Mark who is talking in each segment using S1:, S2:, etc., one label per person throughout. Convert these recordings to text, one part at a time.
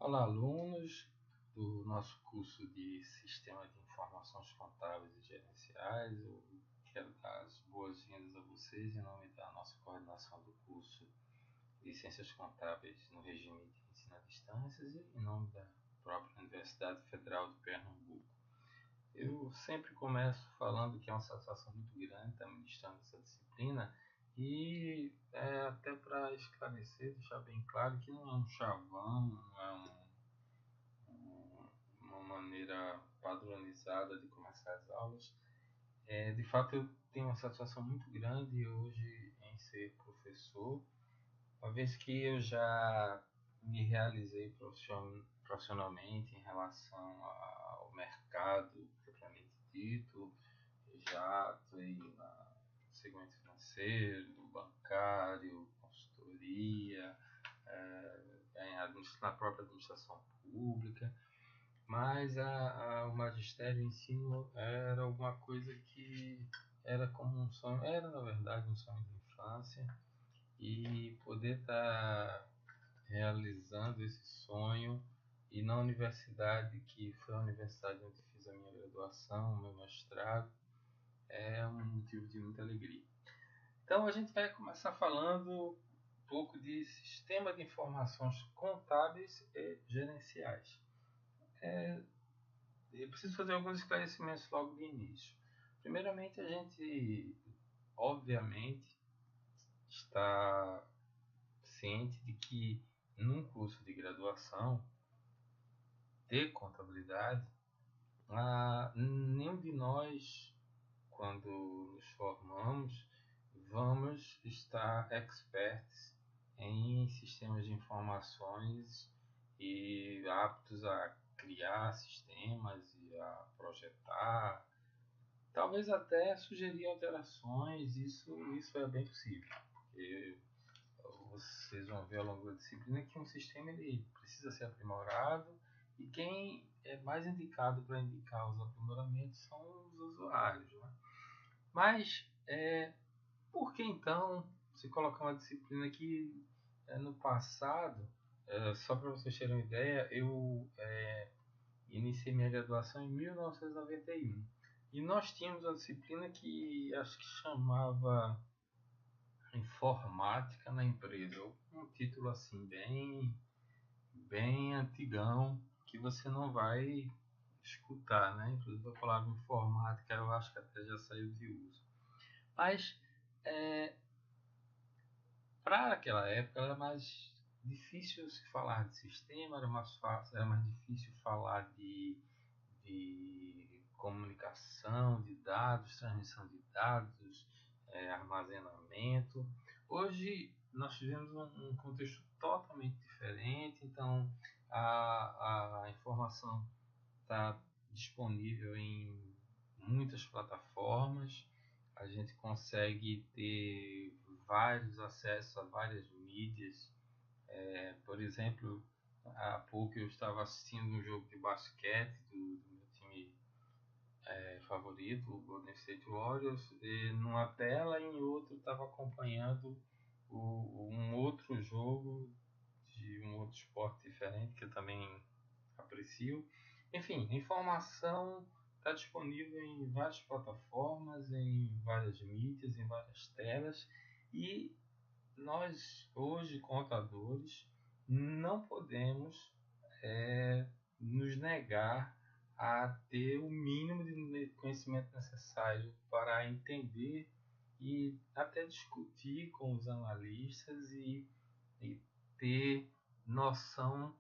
S1: Olá, alunos do nosso curso de Sistema de Informações Contábeis e Gerenciais. Eu quero dar as boas-vindas a vocês em nome da nossa coordenação do curso de Ciências Contábeis no regime de ensino à distância e em nome da própria Universidade Federal de Pernambuco. Eu sempre começo falando que é uma satisfação muito grande estar ministrando essa disciplina e até para esclarecer, deixar bem claro que não é um chavão, não é uma maneira padronizada de começar as aulas. De fato, eu tenho uma satisfação muito grande hoje em ser professor, uma vez que eu já me realizei profissionalmente em relação ao mercado propriamente dito, já atuei no segmento financeiro, bancário, consultoria, na própria administração pública, mas o magistério em ensino era alguma coisa que era como um sonho, era na verdade um sonho de infância, e poder estar realizando esse sonho e na universidade, que foi a universidade onde fiz a minha graduação, o meu mestrado, é um motivo de muita alegria. Então a gente vai começar falando um pouco de sistema de informações contábeis e gerenciais. Eu preciso fazer alguns esclarecimentos logo de início. Primeiramente, a gente, obviamente, está ciente de que num curso de graduação de contabilidade, nenhum de nós, quando nos formamos, vamos estar experts em sistemas de informações e aptos a criar sistemas e a projetar, talvez até sugerir alterações. Isso é bem possível, porque vocês vão ver ao longo da disciplina que um sistema ele precisa ser aprimorado, e quem é mais indicado para indicar os aprimoramentos são os usuários, né? Mas por que então se colocar uma disciplina que no passado, só para vocês terem uma ideia, eu iniciei minha graduação em 1991 e nós tínhamos uma disciplina que acho que chamava Informática na Empresa, um título assim bem antigão, que você não vai escutar, né? Inclusive a palavra informática eu acho que até já saiu de uso. Mas para aquela época era mais difícil se falar de sistema, era mais fácil, era mais difícil falar de comunicação de dados, transmissão de dados, armazenamento. Hoje nós tivemos um contexto totalmente diferente, então a informação está disponível em muitas plataformas, a gente consegue ter vários acessos a várias mídias. Por exemplo, há pouco eu estava assistindo um jogo de basquete do meu time favorito, o Golden State Warriors, e numa tela e em outro estava acompanhando um outro jogo de um outro esporte diferente que eu também aprecio. Enfim, a informação está disponível em várias plataformas, em várias mídias, em várias telas, e nós hoje, contadores, não podemos nos negar a ter o mínimo de conhecimento necessário para entender e até discutir com os analistas e ter noção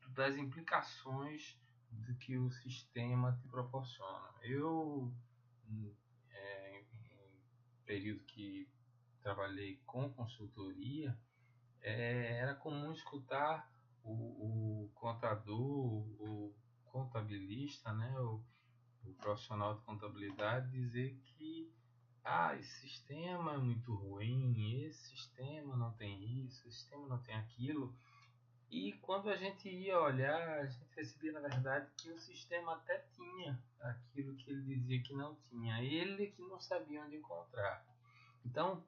S1: das implicações do que o sistema te proporciona. Eu, em período que trabalhei com consultoria, era comum escutar o contador, o contabilista, né, o profissional de contabilidade dizer que esse sistema é muito ruim, esse sistema não tem isso, esse sistema não tem aquilo. E quando a gente ia olhar, a gente percebia na verdade que o sistema até tinha aquilo que ele dizia que não tinha, ele que não sabia onde encontrar. Então,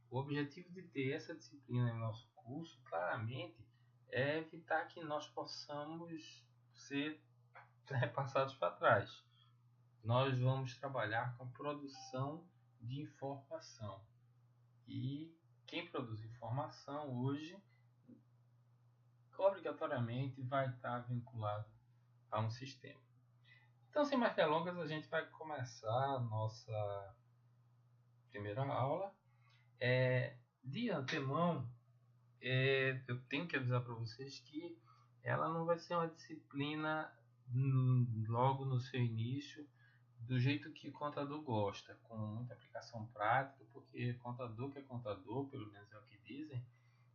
S1: o objetivo de ter essa disciplina em nosso curso, claramente, é evitar que nós possamos ser repassados para trás. Nós vamos trabalhar com produção de informação. E quem produz informação hoje, obrigatoriamente, vai estar vinculado a um sistema. Então, sem mais delongas, a gente vai começar a nossa primeira aula. De antemão, eu tenho que avisar para vocês que ela não vai ser uma disciplina logo no seu início, do jeito que contador gosta, com muita aplicação prática, porque contador que é contador, pelo menos é o que dizem,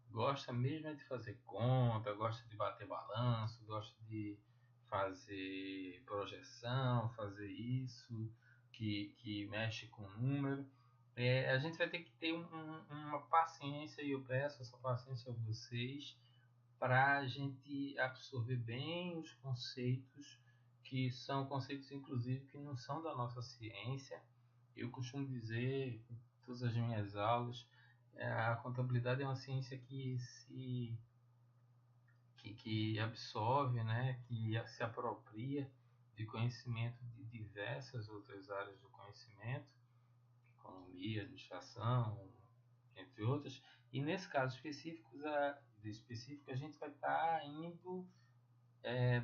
S1: gosta mesmo de fazer conta, gosta de bater balanço, gosta de fazer projeção, fazer isso, que mexe com número. A gente vai ter que ter uma paciência, e eu peço essa paciência a vocês, para a gente absorver bem os conceitos, que são conceitos, inclusive, que não são da nossa ciência. Eu costumo dizer em todas as minhas aulas, a contabilidade é uma ciência que absorve, né, que se apropria de conhecimento de diversas outras áreas do conhecimento, economia, administração, entre outras. E nesse caso específico, a gente vai estar indo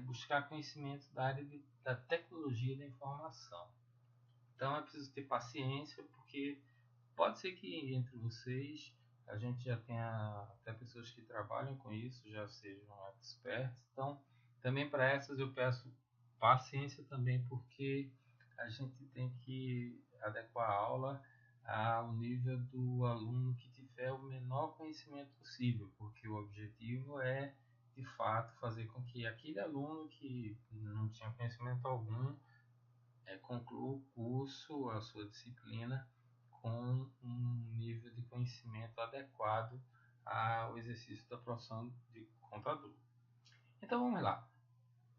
S1: buscar conhecimento da área da tecnologia da informação. Então é preciso ter paciência, porque pode ser que entre vocês a gente já tenha até pessoas que trabalham com isso, já sejam experts. Então, também para essas eu peço paciência também, porque a gente tem que adequar a aula ao nível do aluno que tiver o menor conhecimento possível, porque o objetivo é, de fato, fazer com que aquele aluno que não tinha conhecimento algum conclua o curso, a sua disciplina, com um nível de conhecimento adequado ao exercício da profissão de contador. Então vamos lá.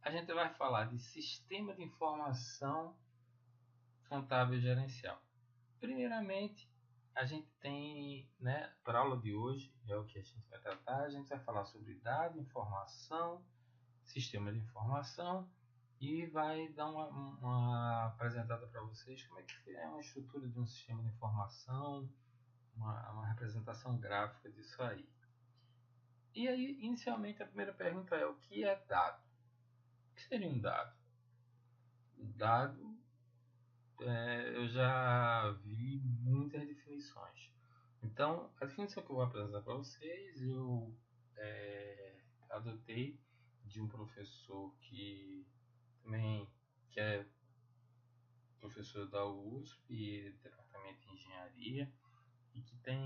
S1: A gente vai falar de sistema de informação contábil e gerencial. Primeiramente, a gente tem, né, para a aula de hoje, é o que a gente vai tratar, a gente vai falar sobre dado, informação, sistema de informação, e vai dar uma apresentada para vocês como é que é uma estrutura de um sistema de informação, uma representação gráfica disso aí. E aí, inicialmente, a primeira pergunta é: o que é dado? O que seria um dado? Dado, eu já vi muitas definições. Então, a definição que eu vou apresentar para vocês, eu adotei de um professor que também que é professor da USP, departamento de engenharia, e que tem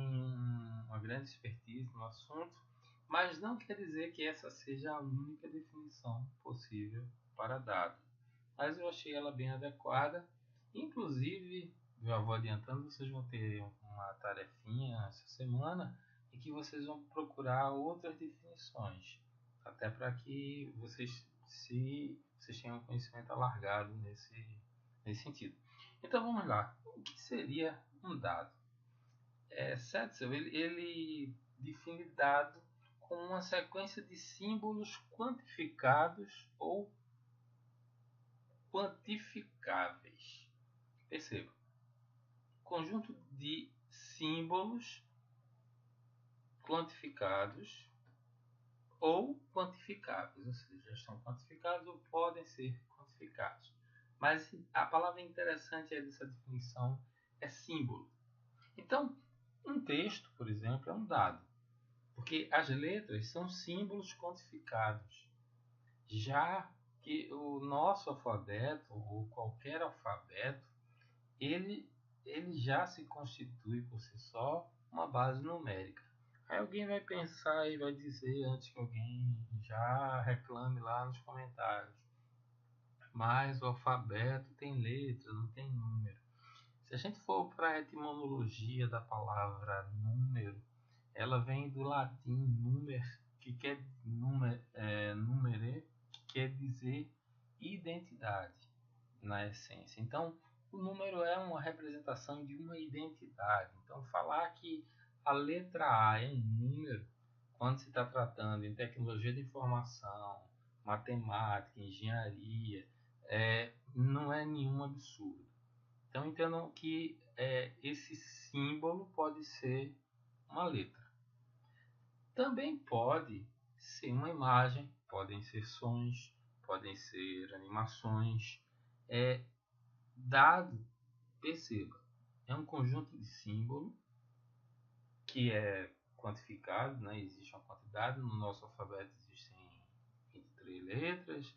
S1: uma grande expertise no assunto, mas não quer dizer que essa seja a única definição possível para dado. Mas eu achei ela bem adequada. Inclusive, já vou adiantando, vocês vão ter uma tarefinha essa semana em que vocês vão procurar outras definições, até para que vocês tenham um conhecimento alargado nesse sentido. Então vamos lá. O que seria um dado? Setzel ele define dado como uma sequência de símbolos quantificados ou quantificáveis. Perceba, conjunto de símbolos quantificados ou quantificáveis, ou seja, já estão quantificados ou podem ser quantificados. Mas a palavra interessante dessa definição é símbolo. Então, um texto, por exemplo, é um dado, porque as letras são símbolos quantificados. Já que o nosso alfabeto, ou qualquer alfabeto, ele, ele já se constitui por si só uma base numérica. Aí alguém vai pensar e vai dizer, antes que alguém já reclame lá nos comentários: mas o alfabeto tem letra, não tem número. Se a gente for para a etimologia da palavra número, ela vem do latim numer, que quer numere, que quer dizer identidade na essência. Então, o número é uma representação de uma identidade. Então, falar que a letra A é um número quando se está tratando em tecnologia de informação, matemática, engenharia, não é nenhum absurdo. Então entendam que esse símbolo pode ser uma letra. Também pode ser uma imagem, podem ser sons, podem ser animações. Dado, perceba, é um conjunto de símbolos que é quantificado, né? Existe uma quantidade, no nosso alfabeto existem 23 letras,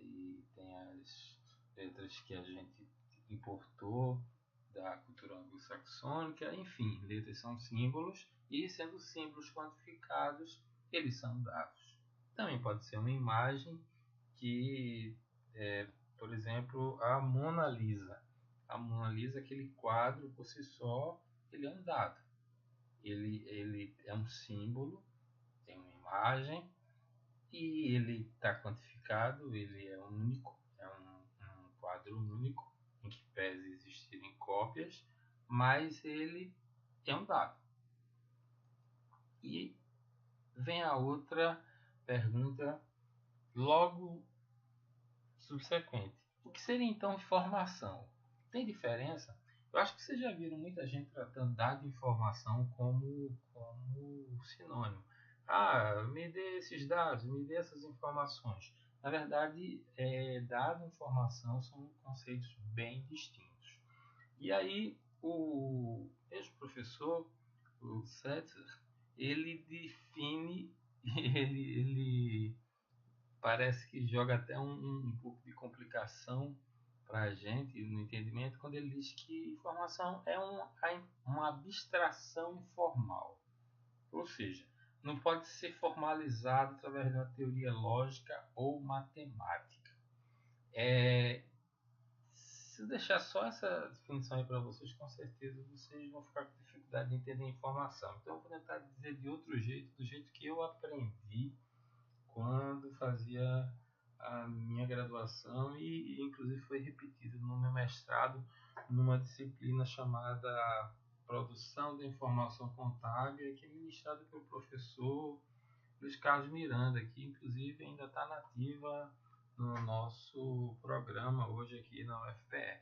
S1: e tem as letras que a gente importou da cultura anglo-saxônica, enfim, letras são símbolos, e sendo símbolos quantificados, eles são dados. Também pode ser uma imagem que, por exemplo, a Mona Lisa. A Mona Lisa, aquele quadro por si só, ele é um dado. Ele é um símbolo, tem uma imagem, e ele está quantificado, ele é único, é um quadro único, em que pese existirem cópias, mas ele é um dado. E vem a outra pergunta logo subsequente. O que seria então informação? Tem diferença? Eu acho que vocês já viram muita gente tratando dado e informação como sinônimo. Me dê esses dados, me dê essas informações. Na verdade, dado e informação são conceitos bem distintos. E aí, o ex-professor, o Setzer, ele define, ele parece que joga até um pouco de complicação para a gente no entendimento quando ele diz que informação é uma abstração informal, ou seja, não pode ser formalizado através de uma teoria lógica ou matemática. Se eu deixar só essa definição aí para vocês, com certeza vocês vão ficar com dificuldade de entender a informação. Então eu vou tentar dizer de outro jeito, do jeito que eu aprendi quando fazia a minha graduação e inclusive foi repetido no meu mestrado numa disciplina chamada Produção da Informação Contábil, que é ministrada pelo professor Luiz Carlos Miranda, que inclusive ainda está nativa no nosso programa hoje aqui na UFPE.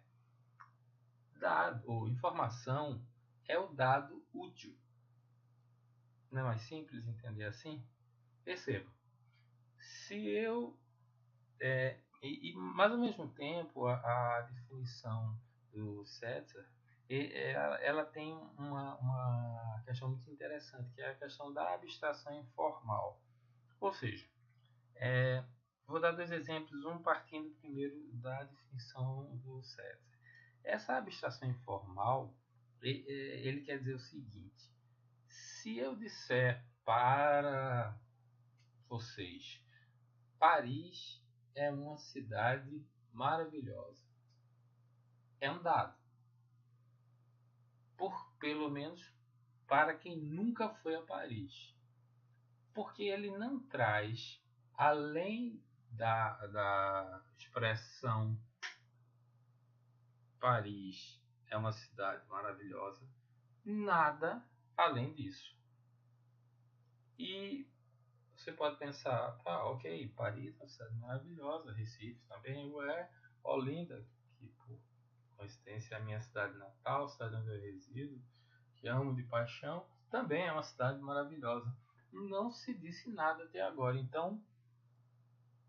S1: Dado ou informação é o dado útil. Não é mais simples entender assim? Perceba, se eu mas ao mesmo tempo a definição do Setzer ela tem uma questão muito interessante, que é a questão da abstração informal. Ou seja, vou dar dois exemplos, um partindo primeiro da definição do Setzer. Essa abstração informal, ele quer dizer o seguinte: se eu disser para vocês, Paris é uma cidade maravilhosa, é um dado, pelo menos para quem nunca foi a Paris, porque ele não traz, além da expressão Paris é uma cidade maravilhosa, nada além disso. E você pode pensar, ok, Paris é uma cidade maravilhosa, Recife também Olinda, que por coincidência é a minha cidade natal, cidade onde eu resido, que amo de paixão, também é uma cidade maravilhosa. Não se disse nada até agora, então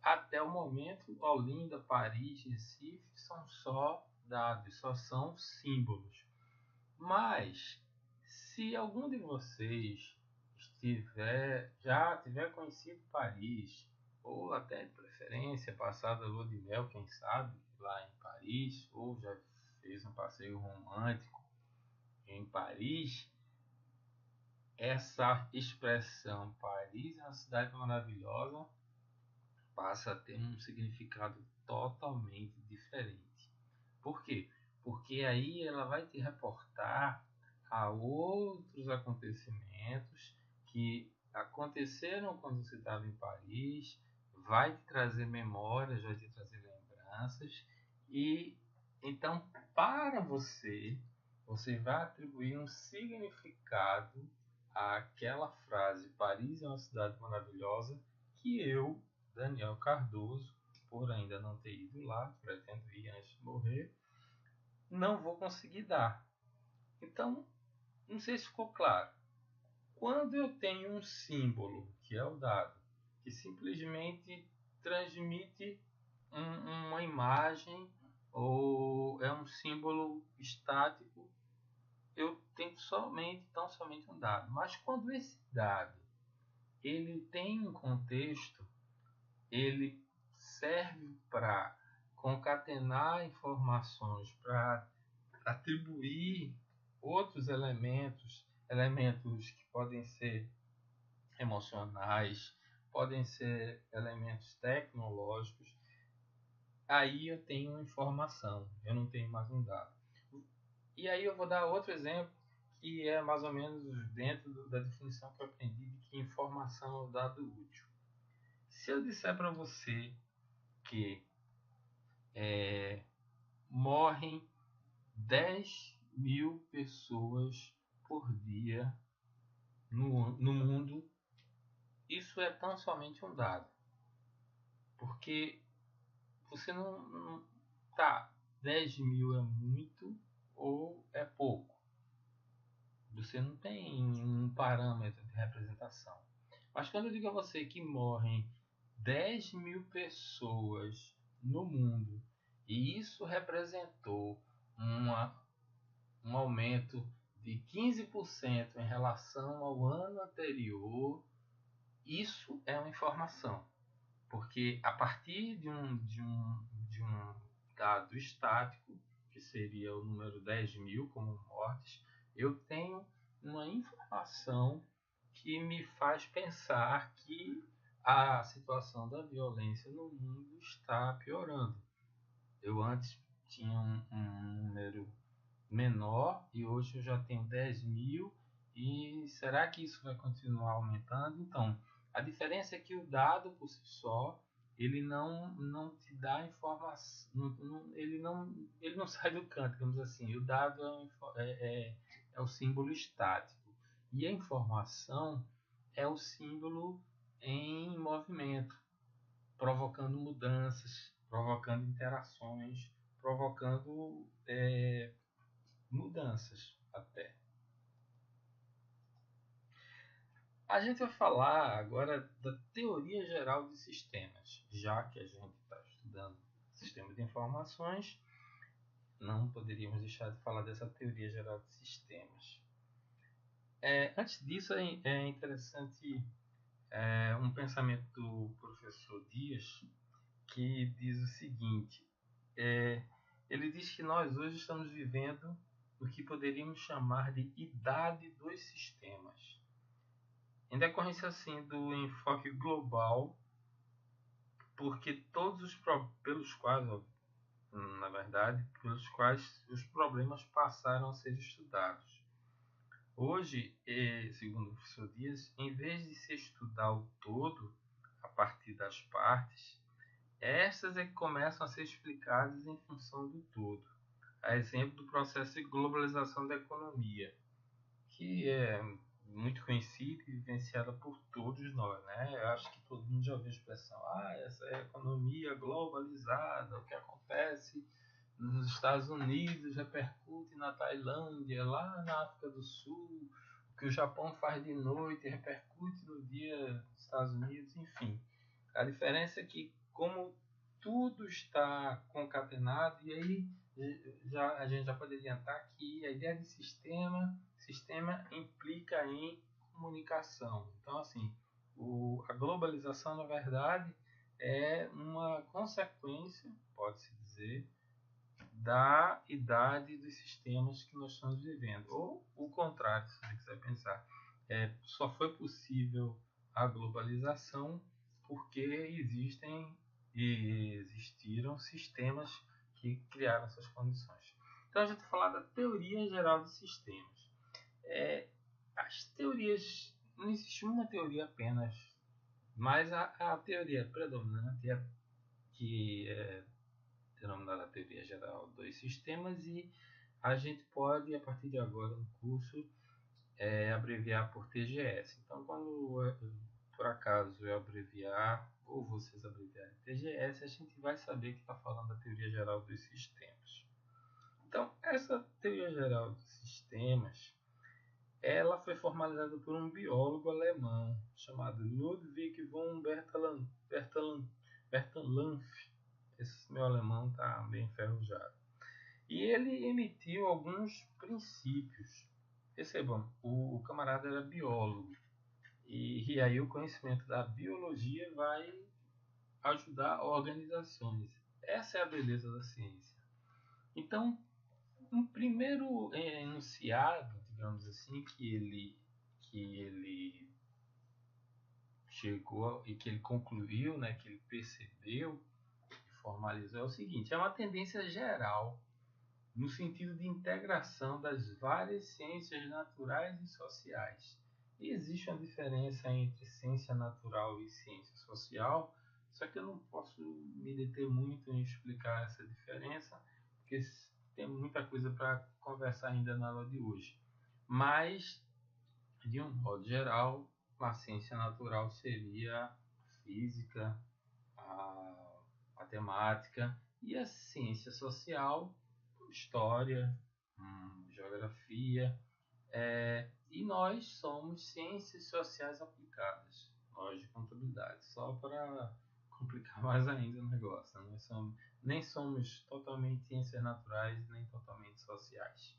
S1: até o momento, Olinda, Paris, Recife são só dados, só são símbolos. Mas se algum de vocês já tiver conhecido Paris, ou até de preferência passado a lua de mel, quem sabe, lá em Paris, ou já fez um passeio romântico em Paris, essa expressão Paris é uma cidade maravilhosa passa a ter um significado totalmente diferente. Por quê? Porque aí ela vai te reportar a outros acontecimentos que aconteceram quando você estava em Paris, vai te trazer memórias, vai te trazer lembranças, e então para você vai atribuir um significado aquela frase "Paris é uma cidade maravilhosa", que eu, Daniel Cardoso, por ainda não ter ido lá, pretendo ir antes de morrer, não vou conseguir dar. Então, não sei se ficou claro. Quando eu tenho um símbolo, que é o dado, que simplesmente transmite uma imagem ou é um símbolo estático, eu tenho tão somente um dado. Mas quando esse dado ele tem um contexto, ele serve para concatenar informações, para atribuir outros elementos, elementos que podem ser emocionais, podem ser elementos tecnológicos, aí eu tenho informação, eu não tenho mais um dado. E aí eu vou dar outro exemplo que é mais ou menos dentro da definição que eu aprendi de que informação é um dado útil. Se eu disser para você que morrem 10.000 pessoas por dia no mundo, isso é tão somente um dado. Porque você não tá, 10.000 é muito ou é pouco. Você não tem um parâmetro de representação. Mas quando eu digo a você que morrem 10.000 pessoas no mundo e isso representou um aumento de 15% em relação ao ano anterior, isso é uma informação. Porque a partir de um dado estático, que seria o número 10.000 como mortes, eu tenho uma informação que me faz pensar que a situação da violência no mundo está piorando. Eu antes tinha um número menor e hoje eu já tenho 10.000, e será que isso vai continuar aumentando? Então, a diferença é que o dado por si só ele não te dá informação, ele não sai do canto, digamos assim. O dado é o símbolo estático e a informação é o símbolo em movimento, provocando mudanças, provocando interações, provocando mudanças até. A gente vai falar agora da teoria geral de sistemas, já que a gente está estudando sistema de informações, não poderíamos deixar de falar dessa teoria geral de sistemas. Antes disso, é interessante um pensamento do professor Dias, que diz o seguinte: ele diz que nós hoje estamos vivendo o que poderíamos chamar de idade dos sistemas, em decorrência assim do enfoque global, porque todos os pelos quais, na verdade, pelos quais os problemas passaram a ser estudados. Hoje, segundo o professor Dias, em vez de se estudar o todo a partir das partes, estas é que começam a ser explicadas em função do todo. A exemplo do processo de globalização da economia, que é muito conhecida e vivenciada por todos nós, né? Eu acho que todo mundo já ouviu a expressão: essa é a economia globalizada. O que acontece nos Estados Unidos repercute na Tailândia, lá na África do Sul. O que o Japão faz de noite repercute no dia dos Estados Unidos, enfim. A diferença é que, como tudo está concatenado, e aí a gente já pode adiantar que a ideia de sistema implica em comunicação. Então, assim, a globalização, na verdade, é uma consequência, pode-se dizer, da idade dos sistemas que nós estamos vivendo. Ou o contrário, se você quiser pensar. Só foi possível a globalização porque existiram sistemas que criaram essas condições. Então a gente vai falar da teoria geral de sistemas. As teorias, não existe uma teoria apenas, mas a teoria predominante que é denominada teoria geral dos sistemas, e a gente pode, a partir de agora no curso, abreviar por TGS. Então, quando por acaso eu abreviar, ou vocês abreviarem TGS, a gente vai saber que está falando da teoria geral dos sistemas. Então, essa teoria geral dos sistemas, ela foi formalizada por um biólogo alemão chamado Ludwig von Bertalanffy. Esse meu alemão está bem enferrujado. E ele emitiu alguns princípios. Percebam, o camarada era biólogo. E aí o conhecimento da biologia vai ajudar organizações. Essa é a beleza da ciência. Então, um primeiro enunciado, digamos assim, que ele chegou e que ele concluiu, né, que ele percebeu e formalizou é o seguinte: é uma tendência geral no sentido de integração das várias ciências naturais e sociais. E existe uma diferença entre ciência natural e ciência social, só que eu não posso me deter muito em explicar essa diferença, porque tem muita coisa para conversar ainda na aula de hoje. Mas, de um modo geral, a ciência natural seria a física, a matemática, e a ciência social, história, geografia, e nós somos ciências sociais aplicadas, nós de contabilidade, só para complicar mais ainda o negócio. Nós nem somos totalmente ciências naturais, nem totalmente sociais.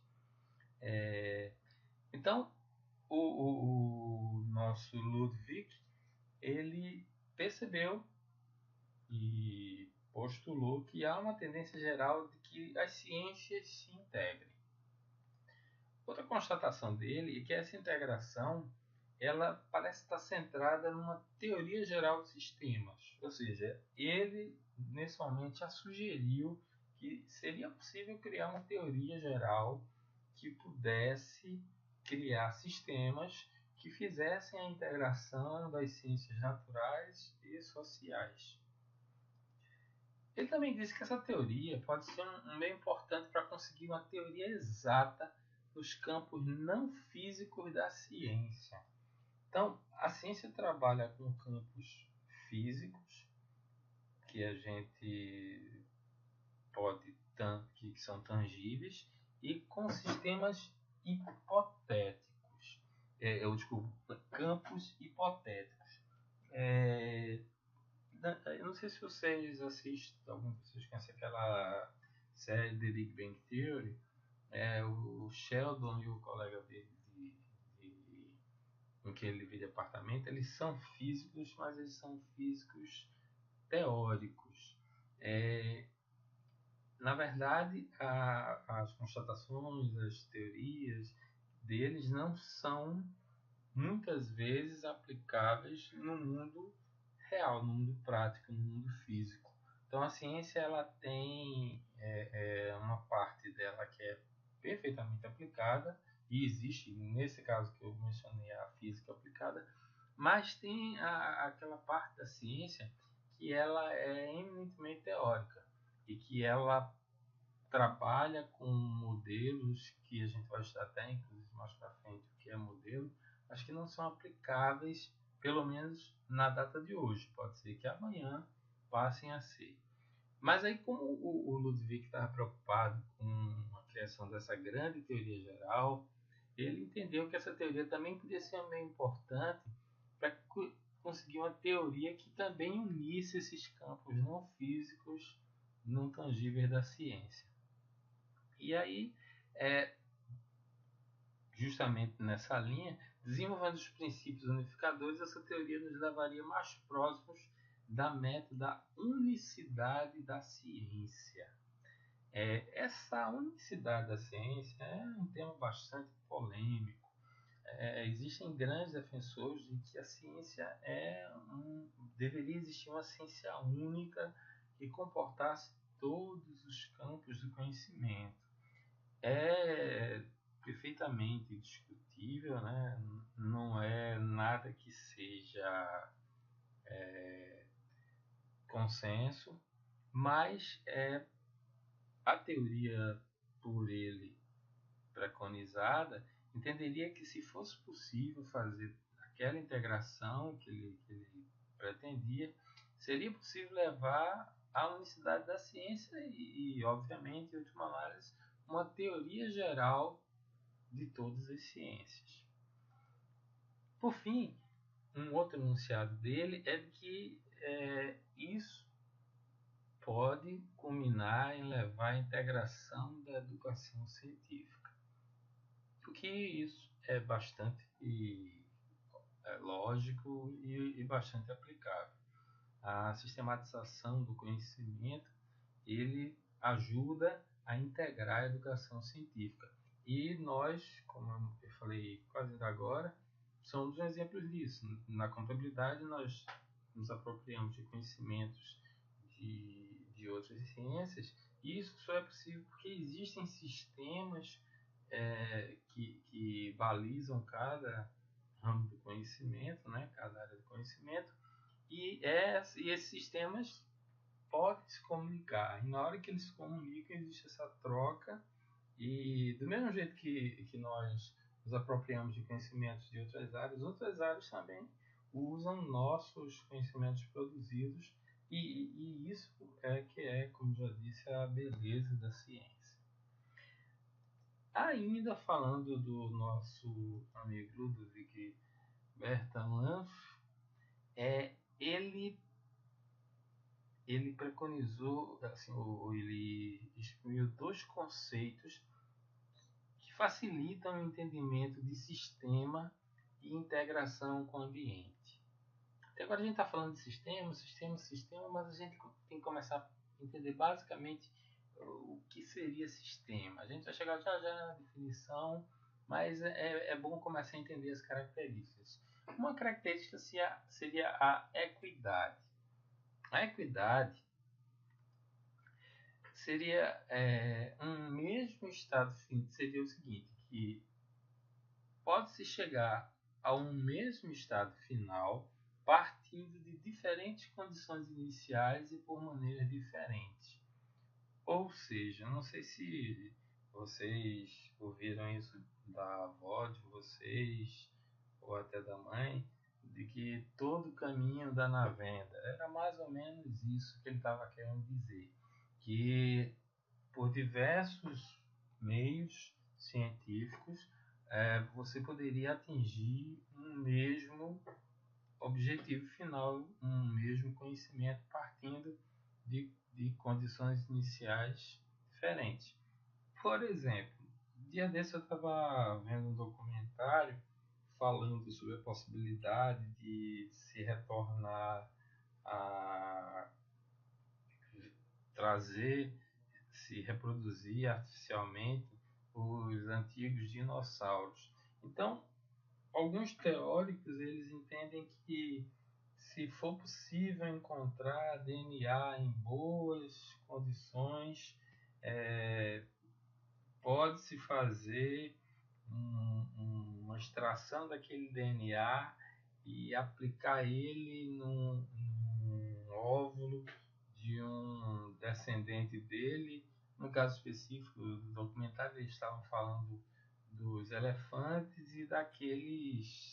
S1: Então, o nosso Ludwig, ele percebeu e postulou que há uma tendência geral de que as ciências se integrem. Outra constatação dele é que essa integração ela parece estar centrada numa teoria geral de sistemas, ou seja, ele nesse momento já sugeriu que seria possível criar uma teoria geral que pudesse criar sistemas que fizessem a integração das ciências naturais e sociais. Ele também disse que essa teoria pode ser um meio importante para conseguir uma teoria exata nos campos não físicos da ciência. Então, a ciência trabalha com campos físicos que a gente que são tangíveis e com sistemas hipotéticos. Campos hipotéticos. Eu não sei se vocês assistem, algum de vocês conhece aquela série The Big Bang Theory. O Sheldon e o colega dele em que ele divide apartamento, eles são físicos, mas eles são físicos teóricos. Na verdade, as constatações, as teorias deles não são muitas vezes aplicáveis no mundo real, no mundo prático, no mundo físico. Então a ciência ela tem uma parte dela que é perfeitamente aplicada, e existe, nesse caso que eu mencionei, a física aplicada, mas tem aquela parte da ciência que ela é eminentemente teórica e que ela trabalha com modelos que a gente vai estudar até inclusive mais para frente o que é modelo, mas que não são aplicáveis pelo menos na data de hoje. Pode ser que amanhã passem a ser. Mas aí como o Ludwig estava preocupado com a criação dessa grande teoria geral, ele entendeu que essa teoria também podia ser meio importante para conseguir uma teoria que também unisse esses campos não físicos, não tangíveis da ciência. E aí, justamente nessa linha, desenvolvendo os princípios unificadores, essa teoria nos levaria mais próximos da meta da unicidade da ciência. Essa unicidade da ciência é um tema bastante polêmico. Existem grandes defensores de que a ciência deveria existir uma ciência única que comportasse todos os campos do conhecimento. É perfeitamente discutível, né? Não é nada que seja consenso, mas a teoria por ele preconizada entenderia que se fosse possível fazer aquela integração que ele pretendia, seria possível levar à unicidade da ciência e, obviamente, em última análise, uma teoria geral de todas as ciências. Por fim, um outro enunciado dele é de que isso pode culminar em levar à integração da educação científica. O que isso é bastante lógico e bastante aplicável. A sistematização do conhecimento, ele ajuda a integrar a educação científica. E nós, como eu falei quase ainda agora, somos exemplos disso. Na contabilidade, nós nos apropriamos de conhecimentos de outras ciências, e isso só é possível porque existem sistemas que balizam cada ramo do conhecimento, né, cada área do conhecimento, e esses sistemas podem se comunicar. E na hora que eles se comunicam, existe essa troca, e do mesmo jeito que nós nos apropriamos de conhecimentos de outras áreas também usam nossos conhecimentos produzidos, e isso como já disse, a beleza da ciência. Ainda falando do nosso amigo Ludwig Bertalanff, ele preconizou, assim, ele exprimiu dois conceitos que facilitam o entendimento de sistema e integração com o ambiente. Até agora a gente está falando de sistema, mas a gente tem que começar a entender basicamente o que seria sistema. A gente vai chegar já na definição, mas é bom começar a entender as características. Uma característica seria a equidade. A equidade seria um mesmo estado físico, seria o seguinte, que pode-se chegar a um mesmo estado final partindo de diferentes condições iniciais e por maneiras diferentes. Ou seja, não sei se vocês ouviram isso da avó de vocês ou até da mãe, de que todo caminho dá na venda. Era mais ou menos isso que ele estava querendo dizer, que por diversos meios científicos você poderia atingir um mesmo objetivo final, um mesmo conhecimento partindo de condições iniciais diferentes. Por exemplo, dia desse eu estava vendo um documentário falando sobre a possibilidade de se retornar a trazer, se reproduzir artificialmente os antigos dinossauros. Então, alguns teóricos eles entendem que se for possível encontrar DNA em boas condições, pode-se fazer uma extração daquele DNA e aplicar ele num óvulo de um descendente dele. No caso específico do documentário, eles estavam falando dos elefantes e daqueles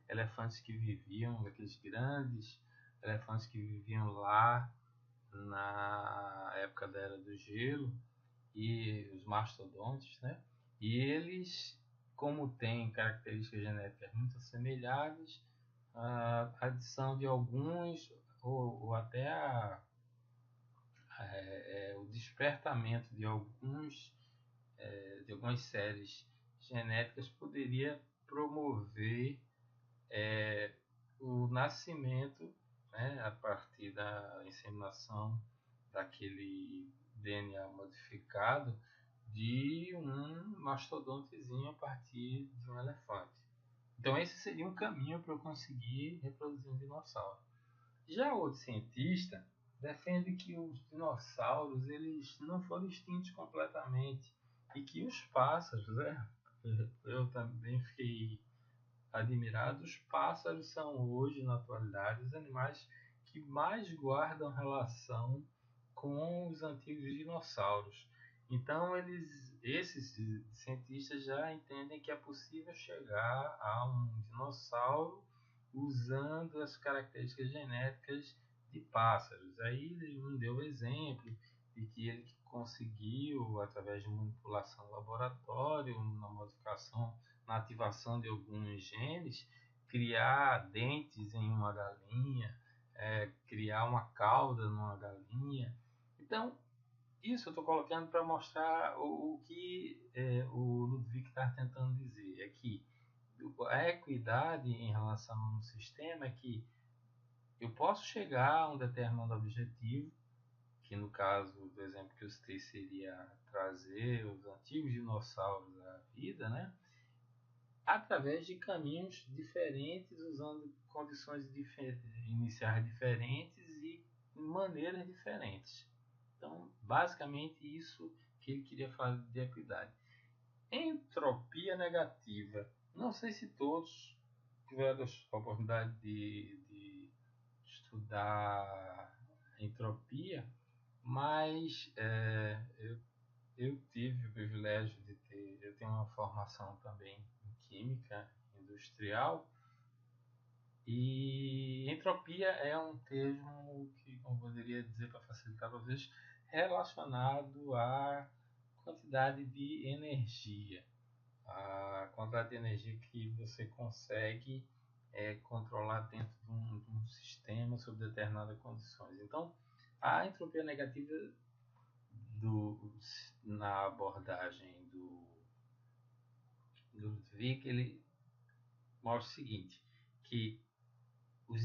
S1: elefantes que viviam, daqueles grandes elefantes que viviam lá na época da Era do Gelo, e os mastodontes, né? E eles, como têm características genéticas muito assemelhadas, a adição de alguns ou até o despertamento de algumas séries genéticas poderia promover o nascimento, né, a partir da inseminação daquele DNA modificado, de um mastodontezinho a partir de um elefante. Então esse seria um caminho para eu conseguir reproduzir um dinossauro. Já outro cientista defende que os dinossauros eles não foram extintos completamente e que os pássaros, né? Eu também fiquei admirado. Os pássaros são hoje, na atualidade, os animais que mais guardam relação com os antigos dinossauros. Então esses cientistas já entendem que é possível chegar a um dinossauro usando as características genéticas de pássaros. Aí ele me deu o exemplo de que ele conseguiu, através de manipulação no laboratório, na modificação, na ativação de alguns genes, criar dentes em uma galinha, criar uma cauda numa galinha. Então, isso eu estou colocando para mostrar o que o Ludwig está tentando dizer. É que a equidade em relação a um sistema é que eu posso chegar a um determinado objetivo, que no caso do exemplo que eu citei seria trazer os antigos dinossauros à vida, né? Através de caminhos diferentes, usando condições iniciais diferentes e maneiras diferentes. Então, basicamente isso que ele queria falar de equidade. Entropia negativa. Não sei se todos tiveram a oportunidade de estudar entropia, mas eu tive o privilégio de ter, eu tenho uma formação também em química industrial, e entropia é um termo que, como poderia dizer para facilitar para vocês, relacionado à quantidade de energia, a quantidade de energia que você consegue controlar dentro de um sistema sob determinadas condições. Então, a entropia negativa na abordagem do Ludwig, ele mostra o seguinte, que os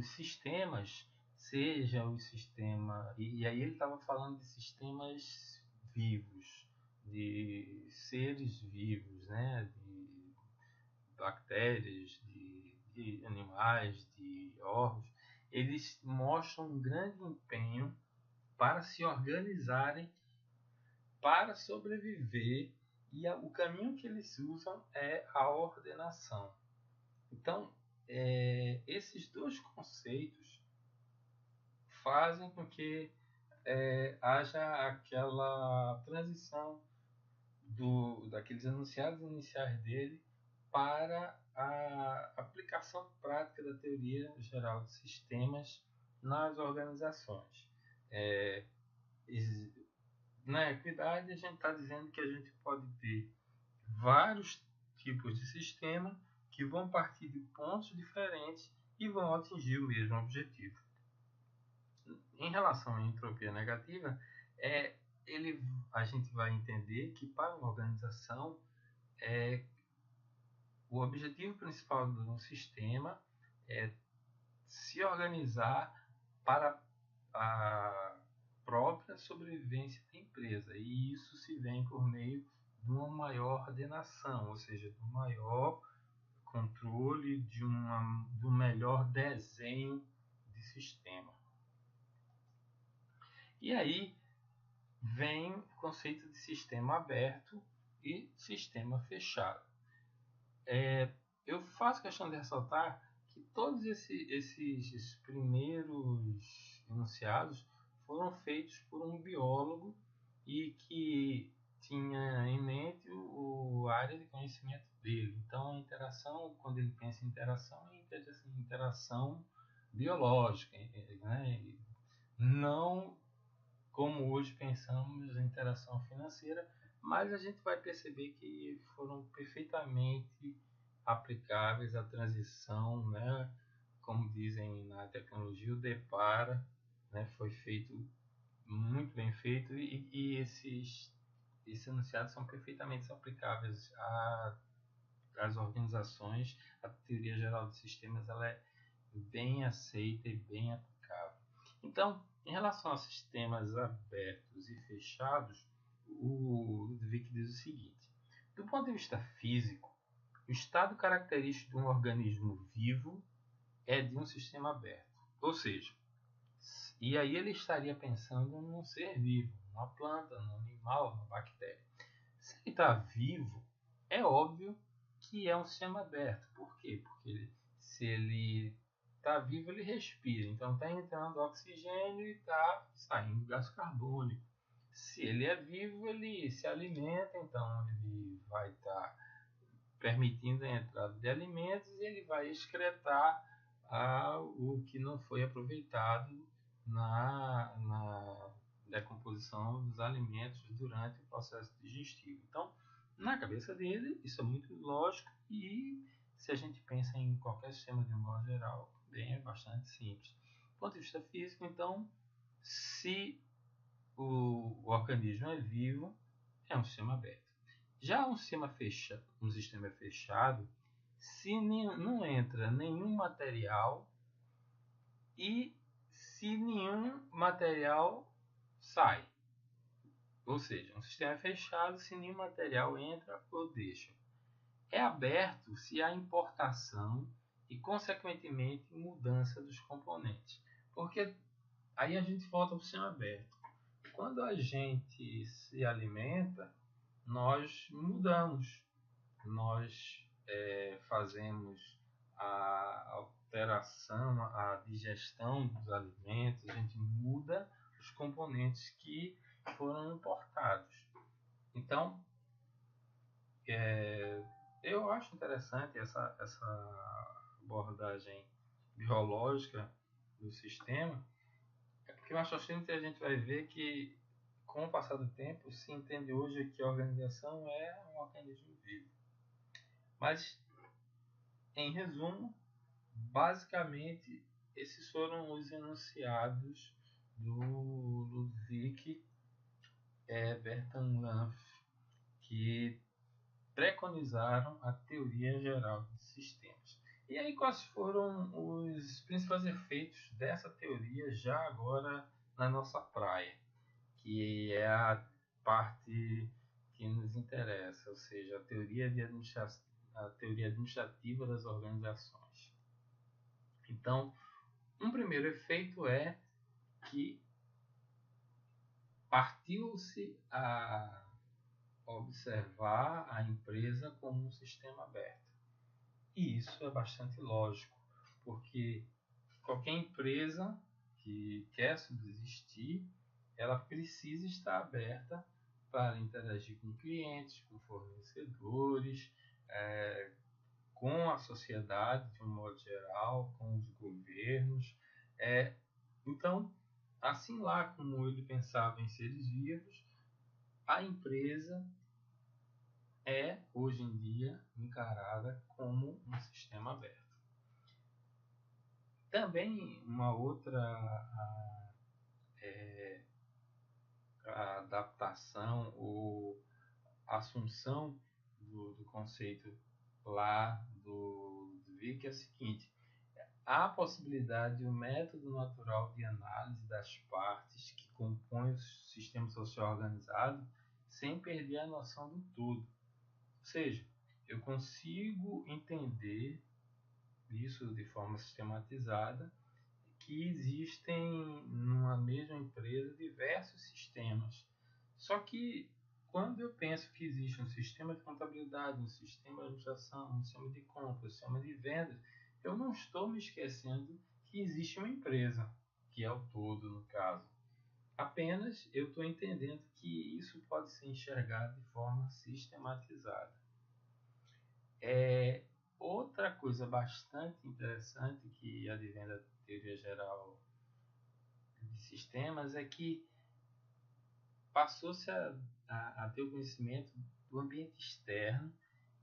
S1: sistemas, seja o sistema, e aí ele estava falando de sistemas vivos, de seres vivos, né, de bactérias, de animais, de órgãos, eles mostram um grande empenho para se organizarem, para sobreviver, e o caminho que eles usam é a ordenação. Então, esses dois conceitos fazem com que haja aquela transição daqueles enunciados iniciais dele para a aplicação prática da teoria geral de sistemas nas organizações. Na equidade, a gente está dizendo que a gente pode ter vários tipos de sistema que vão partir de pontos diferentes e vão atingir o mesmo objetivo. Em relação à entropia negativa, a gente vai entender que para uma organização, o objetivo principal do sistema é se organizar para a própria sobrevivência da empresa, e isso se vem por meio de uma maior ordenação, ou seja, de um maior controle, de um melhor desenho de sistema. E aí vem o conceito de sistema aberto e sistema fechado. Eu faço questão de ressaltar que todos esses primeiros enunciados foram feitos por um biólogo e que tinha em mente a área de conhecimento dele. Então, a interação, quando ele pensa em interação, é interação biológica, né? Não como hoje pensamos em interação financeira, mas a gente vai perceber que foram perfeitamente aplicáveis à transição, né? Como dizem na tecnologia, o depara, né? Foi feito muito bem feito, e esses enunciados são perfeitamente aplicáveis às organizações. A teoria geral de sistemas ela é bem aceita e bem aplicável. Então, em relação a sistemas abertos e fechados, o Ludwig diz o seguinte: do ponto de vista físico, o estado característico de um organismo vivo é de um sistema aberto. Ou seja, e aí ele estaria pensando num ser vivo, numa planta, num animal, numa bactéria. Se ele está vivo, é óbvio que é um sistema aberto. Por quê? Porque se ele está vivo, ele respira. Então está entrando oxigênio e está saindo gás carbônico. Se ele é vivo, ele se alimenta, então ele vai estar permitindo a entrada de alimentos e ele vai excretar o que não foi aproveitado na decomposição dos alimentos durante o processo digestivo. Então, na cabeça dele, isso é muito lógico e se a gente pensa em qualquer sistema de um modo geral, bem, é bastante simples. Do ponto de vista físico, então, se o organismo é vivo, é um sistema aberto. Já um sistema fechado, se não entra nenhum material e se nenhum material sai. Ou seja, um sistema fechado se nenhum material entra ou deixa. É aberto se há importação e, consequentemente, mudança dos componentes. Porque aí a gente volta para o sistema aberto. Quando a gente se alimenta, nós mudamos, nós fazemos a alteração, a digestão dos alimentos, a gente muda os componentes que foram importados. Então, eu acho interessante essa abordagem biológica do sistema, porque mais pra frente a gente vai ver que, com o passar do tempo, se entende hoje que a organização é um organismo vivo. Mas, em resumo, basicamente, esses foram os enunciados do Ludwig Bertalanffy, que preconizaram a teoria geral de sistemas. E aí, quais foram os principais efeitos dessa teoria já agora na nossa praia, que é a parte que nos interessa, ou seja, a teoria administrativa das organizações. Então, um primeiro efeito é que partiu-se a observar a empresa como um sistema aberto. E isso é bastante lógico, porque qualquer empresa que quer subsistir, ela precisa estar aberta para interagir com clientes, com fornecedores, com a sociedade de um modo geral, com os governos. Então, assim lá como ele pensava em seres vivos, a empresa é, hoje em dia, encarada como um sistema aberto. Também uma outra adaptação ou assunção do conceito lá do Vick é a seguinte: há a possibilidade de um método natural de análise das partes que compõem o sistema social organizado sem perder a noção do todo. Ou seja, eu consigo entender isso de forma sistematizada, que existem numa mesma empresa diversos sistemas. Só que quando eu penso que existe um sistema de contabilidade, um sistema de administração, um sistema de compras, um sistema de vendas, eu não estou me esquecendo que existe uma empresa, que é o todo no caso. Apenas eu estou entendendo que isso pode ser enxergado de forma sistematizada. Outra coisa bastante interessante que advém da teoria geral de sistemas é que passou-se a ter o conhecimento do ambiente externo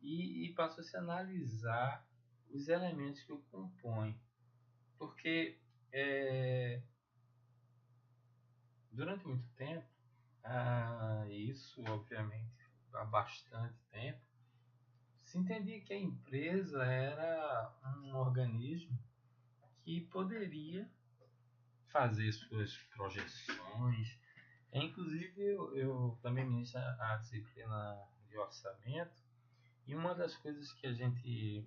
S1: e passou-se a analisar os elementos que o compõem. Porque durante muito tempo, isso obviamente há bastante tempo, se entendia que a empresa era um organismo que poderia fazer suas projeções. Inclusive, eu também ministro a disciplina de orçamento, e uma das coisas que a gente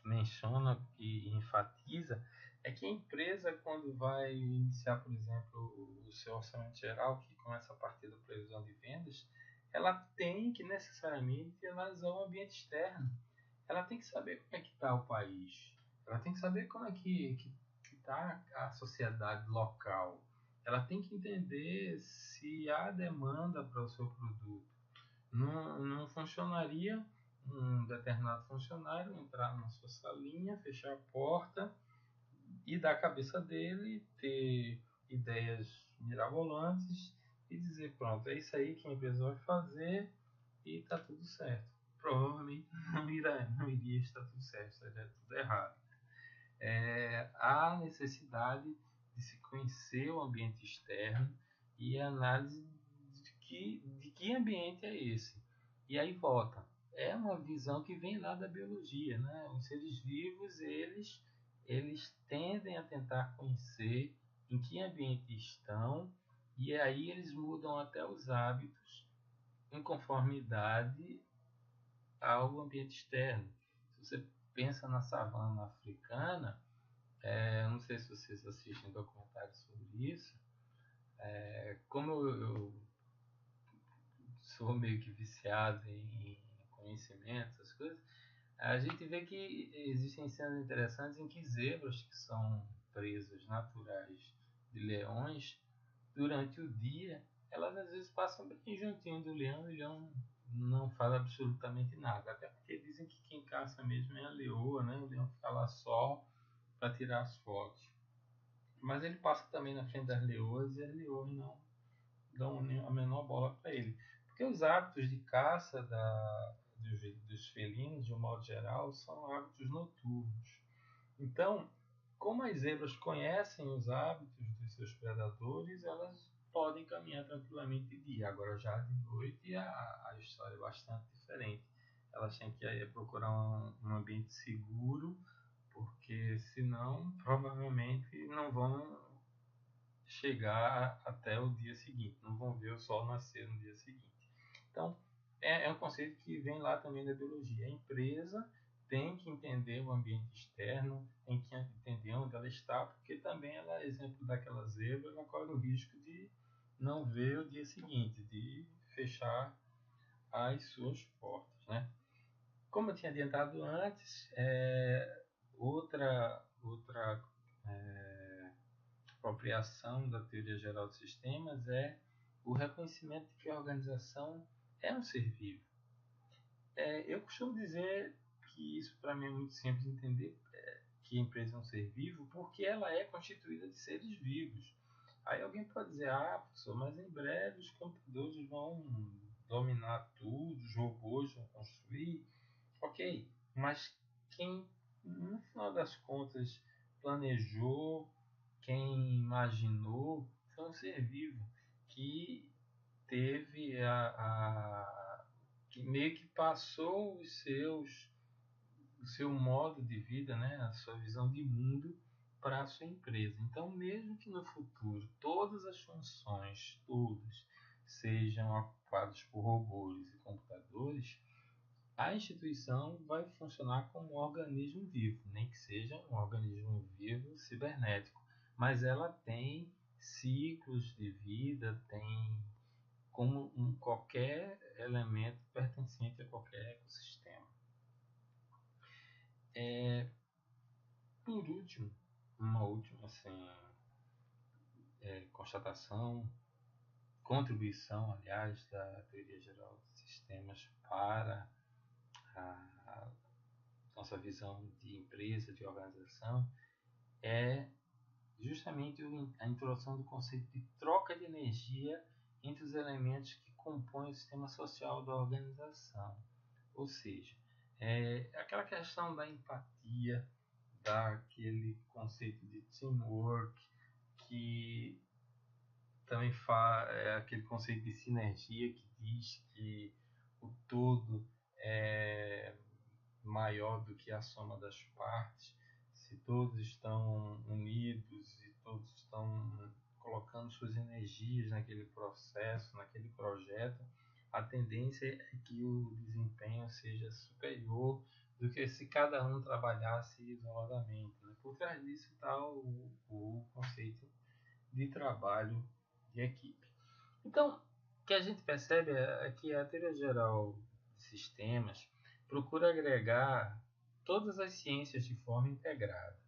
S1: menciona e enfatiza é que a empresa, quando vai iniciar, por exemplo, o seu orçamento geral, que começa a partir da previsão de vendas, ela tem que necessariamente analisar o ambiente externo. Ela tem que saber como é que está o país. Ela tem que saber como é que está a sociedade local. ela tem que entender se há demanda para o seu produto. Não funcionaria um determinado funcionário entrar na sua salinha, fechar a porta e da cabeça dele ter ideias mirabolantes e dizer, pronto, é isso aí que a empresa vai fazer e está tudo certo. Provavelmente não iria estar tudo certo, estaria tudo errado. Há necessidade de se conhecer o ambiente externo e a análise de que ambiente é esse. E aí volta. É uma visão que vem lá da biologia, né? Os seres vivos, eles tendem a tentar conhecer em que ambiente estão e aí eles mudam até os hábitos em conformidade ao ambiente externo. Se você pensa na savana africana, eu não sei se vocês assistem documentários sobre isso, como eu sou meio que viciado em conhecimento, essas coisas, a gente vê que existem cenas interessantes em que zebras, que são presas naturais de leões, durante o dia, elas às vezes passam bem juntinho do leão e o leão não faz absolutamente nada. Até porque dizem que quem caça mesmo é a leoa, né? O leão fica lá só para tirar as fotos. Mas ele passa também na frente das leoas e as leoas não dão a menor bola para ele. Porque os hábitos de caça dos felinos, de um modo geral, são hábitos noturnos. Então, como as zebras conhecem os hábitos dos seus predadores, elas podem caminhar tranquilamente de dia. Agora, já de noite, a história é bastante diferente. Elas têm que procurar um ambiente seguro, porque senão, provavelmente, não vão chegar até o dia seguinte, não vão ver o sol nascer no dia seguinte. Então, é um conceito que vem lá também da biologia. A empresa tem que entender o ambiente externo, tem que entender onde ela está, porque também ela é exemplo daquela zebra, ela corre o risco de não ver o dia seguinte, de fechar as suas portas, né? Como eu tinha adiantado antes, outra apropriação da teoria geral de sistemas é o reconhecimento de que a organização é um ser vivo. Eu costumo dizer que isso para mim é muito simples de entender, que a empresa é um ser vivo, porque ela é constituída de seres vivos. Aí alguém pode dizer, professor, mas em breve os computadores vão dominar tudo, os robôs vão construir. Ok, mas quem no final das contas planejou, quem imaginou, foi um ser vivo que teve que meio que passou o seu modo de vida, né, a sua visão de mundo para a sua empresa. Então, mesmo que no futuro todas as funções, todas, sejam ocupadas por robôs e computadores, a instituição vai funcionar como um organismo vivo, nem que seja um organismo vivo cibernético, mas ela tem ciclos de vida, tem como qualquer elemento pertencente a qualquer ecossistema. Por último, uma última assim, constatação, contribuição, aliás, da teoria geral de sistemas para a nossa visão de empresa, de organização, é justamente a introdução do conceito de troca de energia entre os elementos que compõem o sistema social da organização. Ou seja, aquela questão da empatia, daquele conceito de teamwork, que também aquele conceito de sinergia que diz que o todo é maior do que a soma das partes. Se todos estão unidos e todos estão colocando suas energias naquele processo, naquele projeto, a tendência é que o desempenho seja superior do que se cada um trabalhasse isoladamente, né? Por trás disso está o conceito de trabalho de equipe. Então, o que a gente percebe é que a teoria geral de sistemas procura agregar todas as ciências de forma integrada.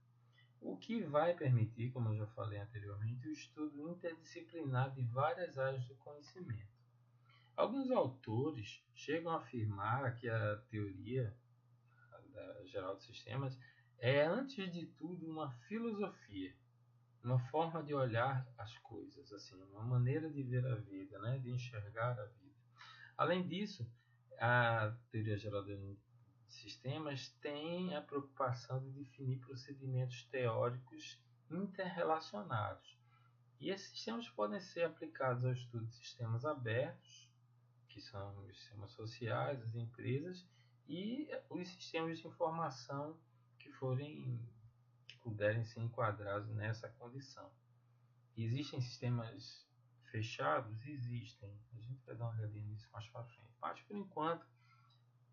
S1: o que vai permitir, como eu já falei anteriormente, o estudo interdisciplinar de várias áreas do conhecimento. Alguns autores chegam a afirmar que a teoria geral de sistemas é, antes de tudo, uma filosofia, uma forma de olhar as coisas, assim, uma maneira de ver a vida, né, de enxergar a vida. Além disso, a teoria geral de sistemas tem a preocupação de definir procedimentos teóricos interrelacionados. E esses sistemas podem ser aplicados ao estudo de sistemas abertos, que são os sistemas sociais, as empresas, e os sistemas de informação que puderem ser enquadrados nessa condição. Existem sistemas fechados? Existem. A gente vai dar uma olhadinha nisso mais para frente. Mas, por enquanto,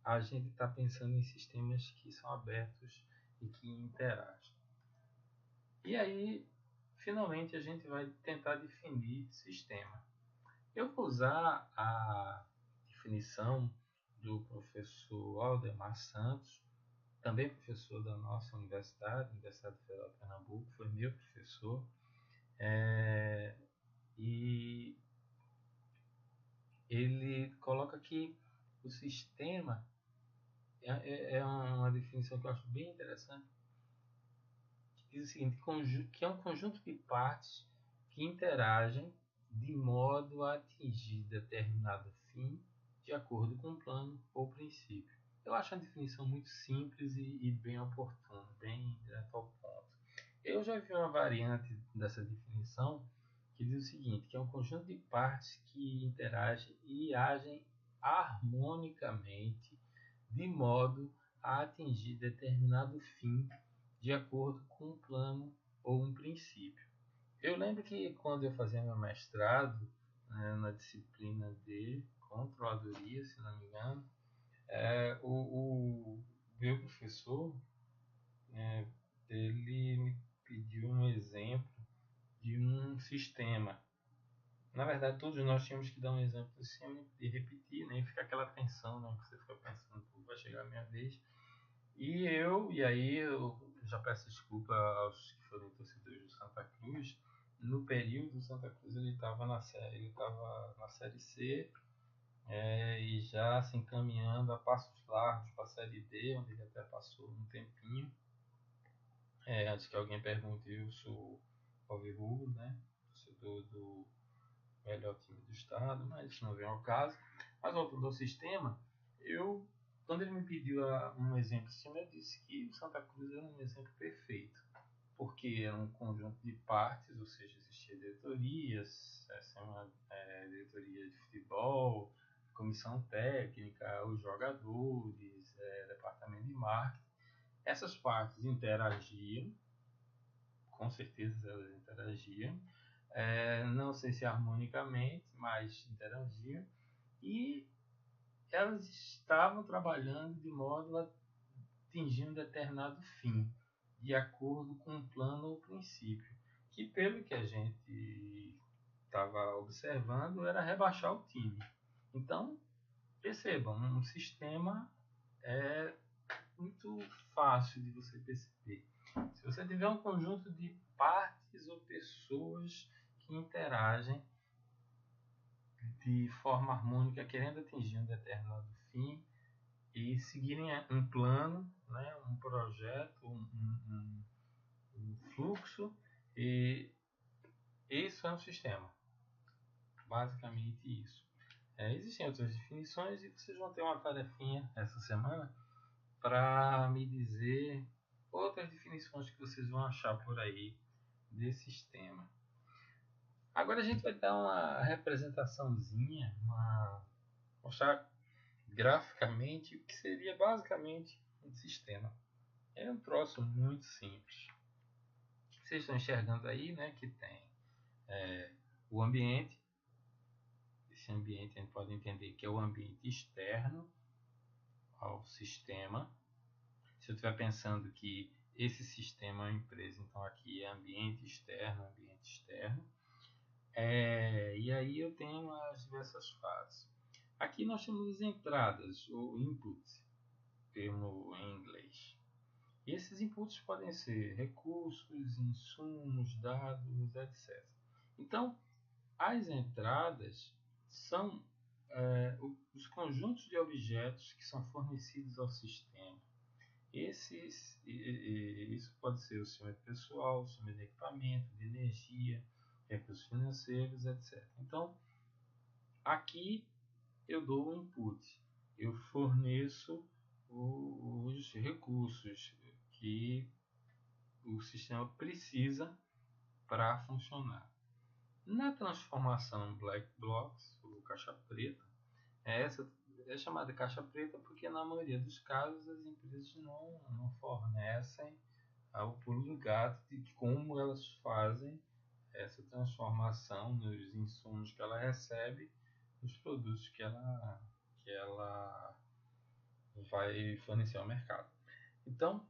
S1: a gente está pensando em sistemas que são abertos e que interagem. E aí, finalmente, a gente vai tentar definir sistema. Eu vou usar a definição do professor Aldemar Santos, também professor da nossa universidade, Universidade Federal de Pernambuco, foi meu professor. E ele coloca que o sistema é uma definição que eu acho bem interessante, que diz o seguinte, que é um conjunto de partes que interagem de modo a atingir determinado fim de acordo com um plano ou princípio. Eu acho a definição muito simples e bem oportuna, bem direto ao ponto. Eu já vi uma variante dessa definição que diz o seguinte, que é um conjunto de partes que interagem e agem harmonicamente de modo a atingir determinado fim de acordo com um plano ou um princípio. Eu lembro que quando eu fazia meu mestrado, na disciplina de controladoria, se não me engano, o meu professor, ele me pediu um exemplo de um sistema. Na verdade, todos nós tínhamos que dar um exemplo do sistema e repetir, né? E fica aquela tensão, né? Que você fica pensando, vai chegar a minha vez. E aí eu já peço desculpa aos que forem torcedores do Santa Cruz. No período, o Santa Cruz ele estava na série C, e já se encaminhando a passos largos para a série D, onde ele até passou um tempinho. Antes que alguém pergunte, eu sou alvirrubro, né? Torcedor do melhor time do estado, mas isso não vem ao caso. Mas voltando ao sistema, quando ele me pediu um exemplo assim, eu disse que o Santa Cruz era um exemplo perfeito, porque era um conjunto de partes, ou seja, existia diretorias, diretoria de futebol, comissão técnica, os jogadores, departamento de marketing. Essas partes interagiam, com certeza elas interagiam, não sei se harmonicamente, mas interagiam, e elas estavam trabalhando de modo a atingir um determinado fim, de acordo com um plano ou princípio, que pelo que a gente estava observando era rebaixar o time. Então, percebam, um sistema é muito fácil de você perceber. Se você tiver um conjunto de partes ou pessoas que interagem de forma harmônica, querendo atingir um determinado fim e seguirem um plano, né, um projeto, um fluxo, e isso é um sistema. Basicamente isso. Existem outras definições e vocês vão ter uma tarefinha essa semana para me dizer outras definições que vocês vão achar por aí desse sistema. Agora a gente vai dar uma representaçãozinha, mostrar graficamente o que seria basicamente um sistema. É um troço muito simples. Vocês estão enxergando aí, né, que tem o ambiente. Esse ambiente a gente pode entender que é o ambiente externo ao sistema. Se eu estiver pensando que esse sistema é uma empresa, então aqui é ambiente externo, ambiente externo. E aí eu tenho as diversas fases. Aqui nós temos as entradas, ou input, termo em inglês. E esses inputs podem ser recursos, insumos, dados, etc. Então, as entradas são os conjuntos de objetos que são fornecidos ao sistema. Isso pode ser o sistema pessoal, o sistema de equipamento, de energia, recursos financeiros, etc. Então, aqui eu dou o input, eu forneço os recursos que o sistema precisa para funcionar. Na transformação Black Box, ou caixa preta, essa é chamada caixa preta porque na maioria dos casos as empresas não fornecem o pulo do gato de como elas fazem essa transformação nos insumos que ela recebe, nos produtos que ela vai fornecer ao mercado. Então,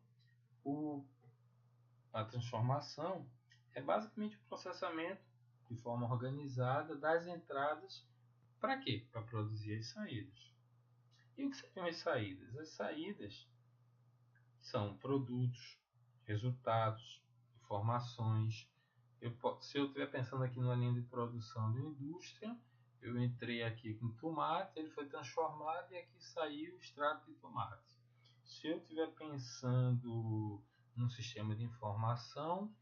S1: a transformação é basicamente o processamento de forma organizada das entradas. Para quê? Para produzir as saídas. E o que seriam as saídas? As saídas são produtos, resultados, informações. Se eu estiver pensando aqui numa linha de produção de uma indústria, eu entrei aqui com tomate, ele foi transformado e aqui saiu o extrato de tomate. Se eu estiver pensando num sistema de informação,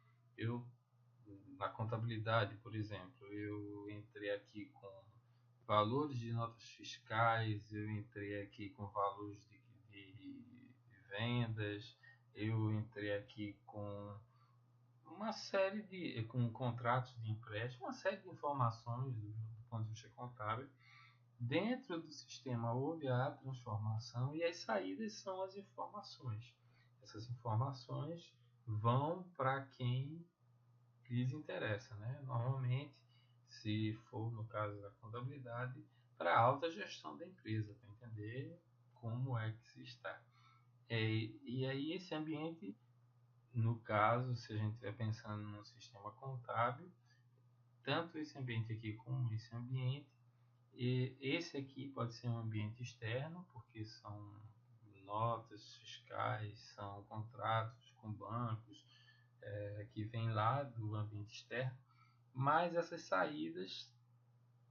S1: na contabilidade, por exemplo, eu entrei aqui com valores de notas fiscais, eu entrei aqui com valores de vendas, eu entrei aqui com uma série com contratos de empréstimo, uma série de informações do ponto de vista contábil. Dentro do sistema houve a transformação e as saídas são as informações. Essas informações vão para quem lhes interessa, né? Normalmente, se for no caso da contabilidade, para a alta gestão da empresa, para entender como é que se está. E aí esse ambiente, no caso, se a gente estiver pensando no sistema contábil, tanto esse ambiente aqui como esse ambiente, e esse aqui pode ser um ambiente externo, porque são notas fiscais, são contratos com bancos, que vêm lá do ambiente externo, mas essas saídas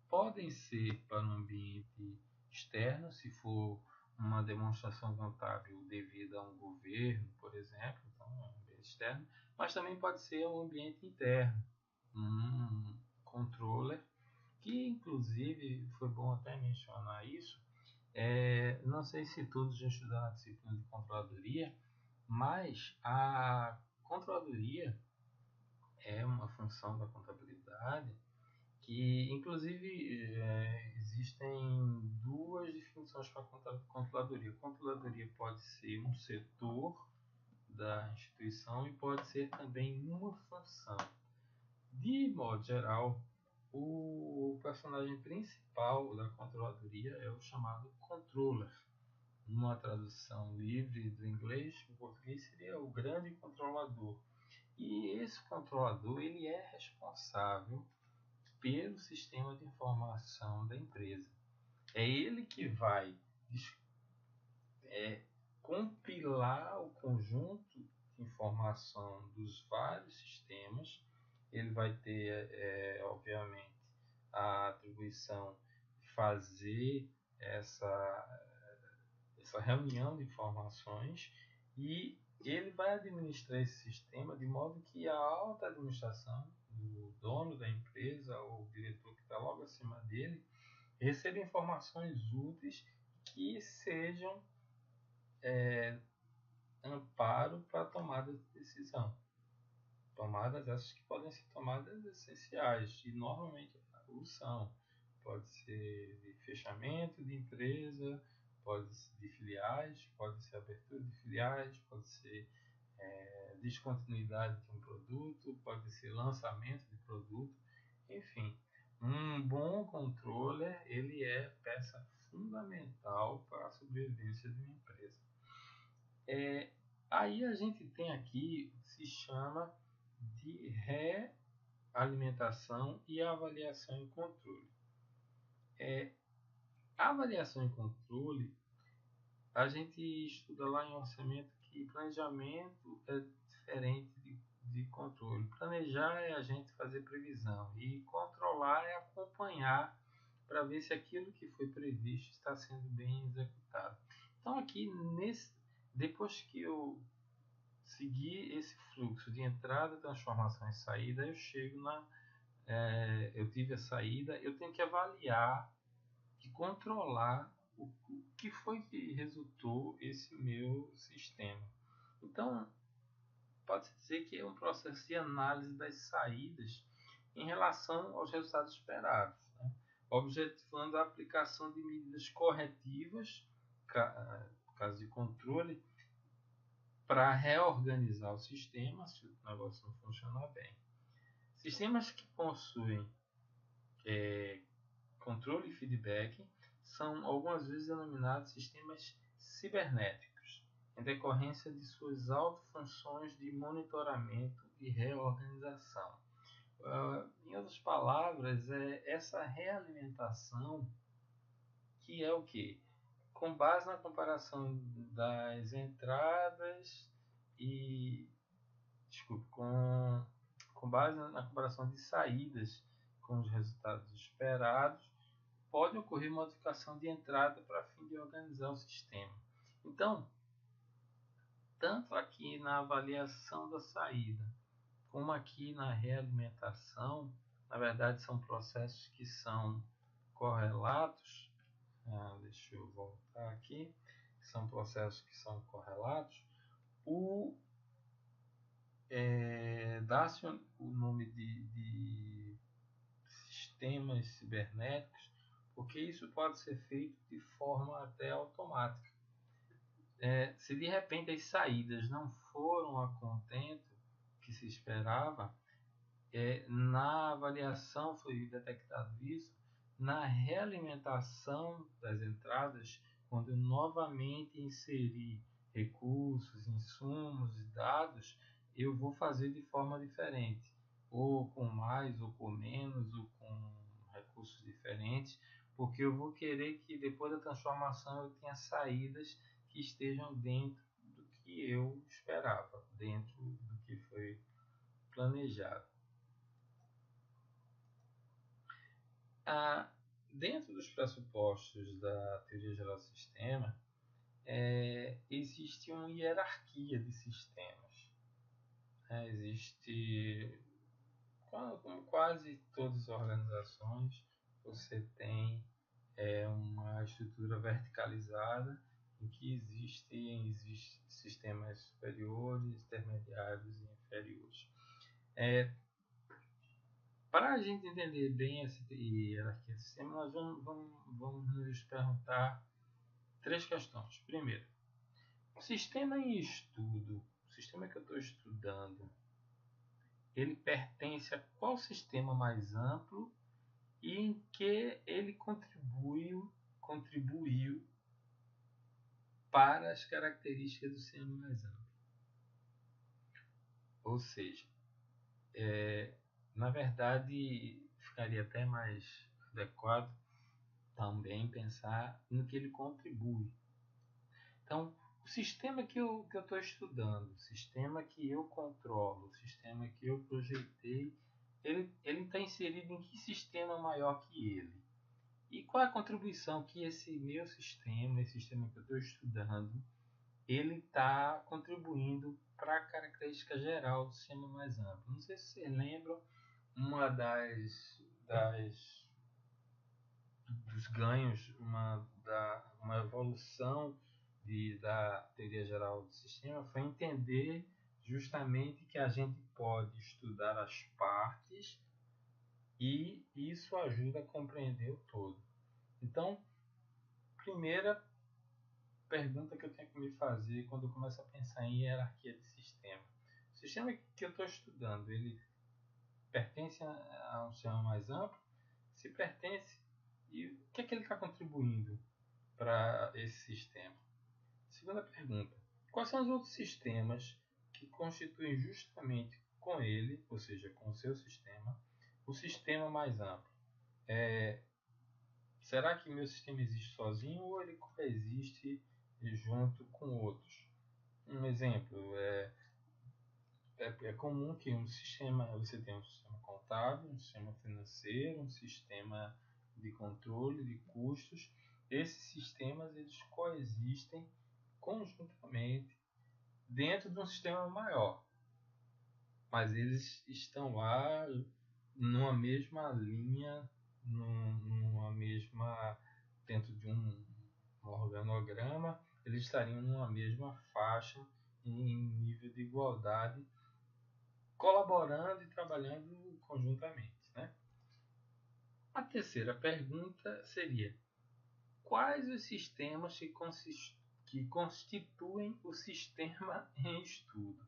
S1: podem ser para um ambiente externo, se for uma demonstração contábil devida a um governo, por exemplo, então é um ambiente externo, mas também pode ser um ambiente interno, um controller, que inclusive foi bom até mencionar isso. Não sei se todos já estudaram a disciplina de controladoria, mas a controladoria é uma função da contabilidade que, inclusive, existem duas definições para controladoria. Controladoria pode ser um setor da instituição e pode ser também uma função. De modo geral, o personagem principal da controladoria é o chamado controller. Numa tradução livre do inglês, o português seria o grande controlador. E esse controlador ele é responsável pelo sistema de informação da empresa. É ele que vai compilar o conjunto de informação dos vários sistemas. Ele vai ter, obviamente, a atribuição de fazer essa reunião de informações e ele vai administrar esse sistema de modo que a alta administração, o dono da empresa ou o diretor que está logo acima dele, receba informações úteis que sejam amparo para a tomada de decisão. Tomadas essas que podem ser tomadas essenciais e normalmente são. Pode ser de fechamento de empresa, pode ser de filiais, pode ser abertura de filiais, pode ser descontinuidade de um produto, pode ser lançamento de produto, enfim. Um bom controller ele é peça fundamental para a sobrevivência de uma empresa. Aí a gente tem aqui o que se chama de realimentação e avaliação e controle. Avaliação e controle a gente estuda lá em orçamento que planejamento é diferente de controle. Planejar é a gente fazer previsão e controlar é acompanhar para ver se aquilo que foi previsto está sendo bem executado. Então aqui depois que eu seguir esse fluxo de entrada, transformação e saída, eu chego eu tive a saída, eu tenho que avaliar e controlar o que foi que resultou esse meu sistema. Então, pode-se dizer que é um processo de análise das saídas em relação aos resultados esperados, né? Objetivando a aplicação de medidas corretivas, no caso de controle, para reorganizar o sistema se o negócio não funcionar bem. Sistemas que possuem controle e feedback são algumas vezes denominados sistemas cibernéticos, em decorrência de suas autofunções de monitoramento e reorganização. Em outras palavras, é essa realimentação que é o quê? Com base na comparação das entradas e com base na comparação de saídas com os resultados esperados, pode ocorrer modificação de entrada para fim de organizar o sistema. Então, tanto aqui na avaliação da saída, como aqui na realimentação, na verdade são processos que são correlatos. Deixa eu voltar aqui. São processos que são correlatos. Dá-se o nome de sistemas cibernéticos, porque isso pode ser feito de forma até automática. Se de repente as saídas não foram a contento que se esperava, na avaliação foi detectado isso, na realimentação das entradas, quando eu novamente inserir recursos, insumos e dados, eu vou fazer de forma diferente, ou com mais, ou com menos, ou com recursos diferentes, porque eu vou querer que depois da transformação eu tenha saídas que estejam dentro do que eu esperava, dentro do que foi planejado. Dentro dos pressupostos da teoria geral do sistema, existe uma hierarquia de sistemas. Existe, como quase todas as organizações, você tem uma estrutura verticalizada em que existem sistemas superiores, intermediários e inferiores. Para a gente entender bem essa hierarquia de sistema, nós vamos nos perguntar três questões. Primeiro, o sistema em estudo, o sistema que eu estou estudando, ele pertence a qual sistema mais amplo e em que ele contribuiu para as características do sistema mais amplo. Ou seja, na verdade, ficaria até mais adequado também pensar no que ele contribui. Então, o sistema que eu estou estudando, o sistema que eu controlo, o sistema que eu projetei, ele está inserido em que sistema maior que ele? E qual é a contribuição que esse meu sistema, esse sistema que eu estou estudando, ele está contribuindo para a característica geral do sistema mais amplo? Não sei se vocês lembram, uma dos ganhos, uma evolução da teoria geral do sistema foi entender justamente que a gente pode estudar as partes e isso ajuda a compreender o todo. Então, primeira pergunta que eu tenho que me fazer quando eu começo a pensar em hierarquia de sistema. O sistema que eu estou estudando, ele pertence a um sistema mais amplo? Se pertence, e o que é que ele está contribuindo para esse sistema? Segunda pergunta, quais são os outros sistemas que constituem justamente com ele, ou seja, com o seu sistema, o sistema mais amplo? Será que meu sistema existe sozinho ou ele coexiste junto com outros? um exemplo, é comum que você tenha um sistema contábil, um sistema financeiro, um sistema de controle de custos. Esses sistemas eles coexistem conjuntamente dentro de um sistema maior, mas eles estão lá numa mesma linha, numa mesma, dentro de um organograma, eles estariam numa mesma faixa em nível de igualdade, colaborando e trabalhando conjuntamente, né? A terceira pergunta seria: quais os sistemas que constituem o sistema em estudo?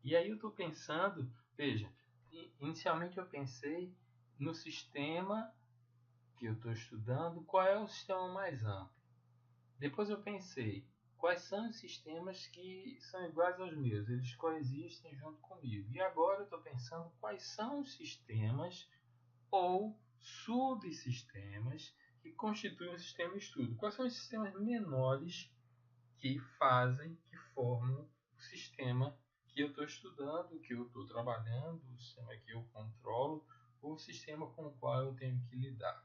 S1: E aí eu estou pensando, veja, inicialmente eu pensei no sistema que eu estou estudando, qual é o sistema mais amplo. Depois eu pensei, quais são os sistemas que são iguais aos meus, eles coexistem junto comigo. E agora eu estou pensando quais são os sistemas ou subsistemas que constituem o sistema de estudo. Quais são os sistemas menores que formam o sistema que eu estou estudando, que eu estou trabalhando, o sistema que eu controlo, ou o sistema com o qual eu tenho que lidar.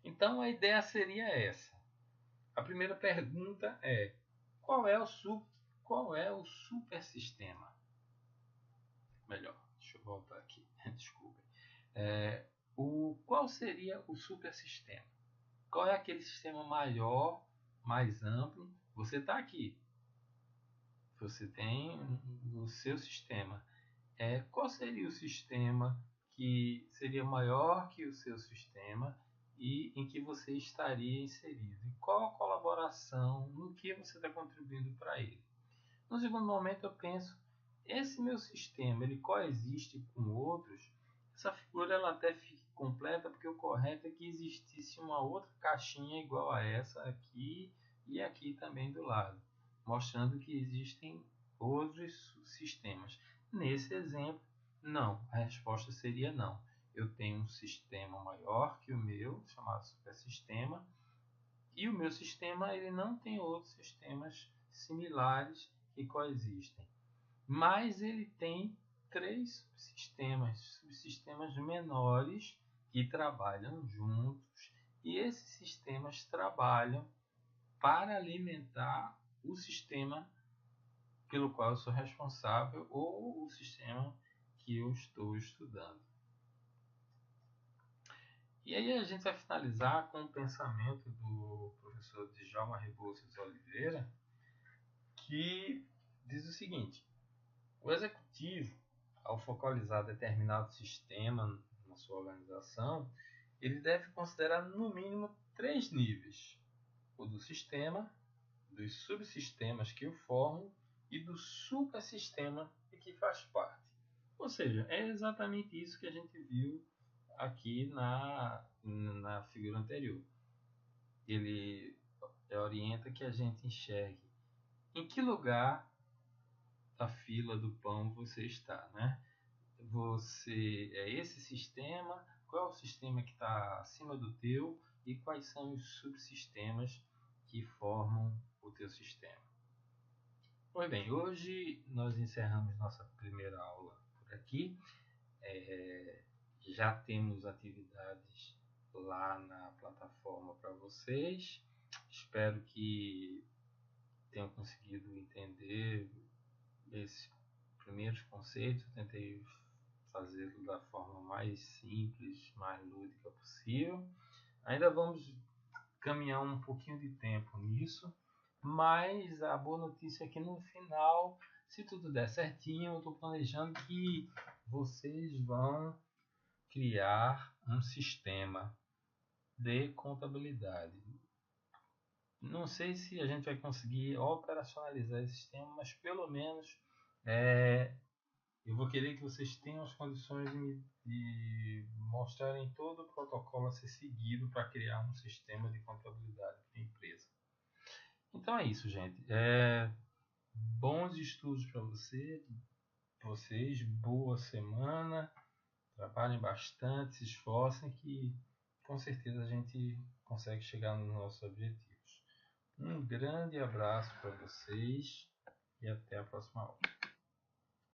S1: Então a ideia seria essa. A primeira pergunta é: qual é o supersistema? Melhor, deixa eu voltar aqui. Desculpe. Qual seria o supersistema? Qual é aquele sistema maior, mais amplo? Você está aqui. Você tem o seu sistema. Qual seria o sistema que seria maior que o seu sistema e em que você estaria inserido? E qual a colaboração, no que você está contribuindo para ele? No segundo momento eu penso, esse meu sistema, ele coexiste com outros? Essa figura ela até fica completa, porque o correto é que existisse uma outra caixinha igual a essa aqui e aqui também do lado, mostrando que existem outros sistemas. Nesse exemplo, não. A resposta seria não. Eu tenho um sistema maior que o meu, chamado supersistema, e o meu sistema ele não tem outros sistemas similares que coexistem. Mas ele tem três subsistemas menores que trabalham juntos, e esses sistemas trabalham para alimentar o sistema pelo qual eu sou responsável ou o sistema que eu estou estudando. E aí a gente vai finalizar com o pensamento do professor Djalma Rebouças Oliveira, que diz o seguinte: o executivo, ao focalizar determinado sistema na sua organização, ele deve considerar no mínimo três níveis: o do sistema, dos subsistemas que o formam e do supersistema de que faz parte. Ou seja, é exatamente isso que a gente viu aqui na figura anterior. Ele orienta que a gente enxergue em que lugar da fila do pão você está, né? Você é esse sistema, qual é o sistema que está acima do teu e quais são os subsistemas que formam o teu sistema. Pois bem, hoje nós encerramos nossa primeira aula por aqui. Já temos atividades lá na plataforma para vocês. Espero que tenham conseguido entender esses primeiros conceitos. Tentei fazê-lo da forma mais simples, mais lúdica possível. Ainda vamos caminhar um pouquinho de tempo nisso, mas a boa notícia é que no final, se tudo der certinho, eu estou planejando que vocês vão criar um sistema de contabilidade. Não sei se a gente vai conseguir operacionalizar esse sistema, mas pelo menos eu vou querer que vocês tenham as condições de mostrarem todo o protocolo a ser seguido para criar um sistema de contabilidade para a empresa. Então é isso, gente. Bons estudos para vocês, boa semana, trabalhem bastante, se esforcem que com certeza a gente consegue chegar nos nossos objetivos. Um grande abraço para vocês e até a próxima aula.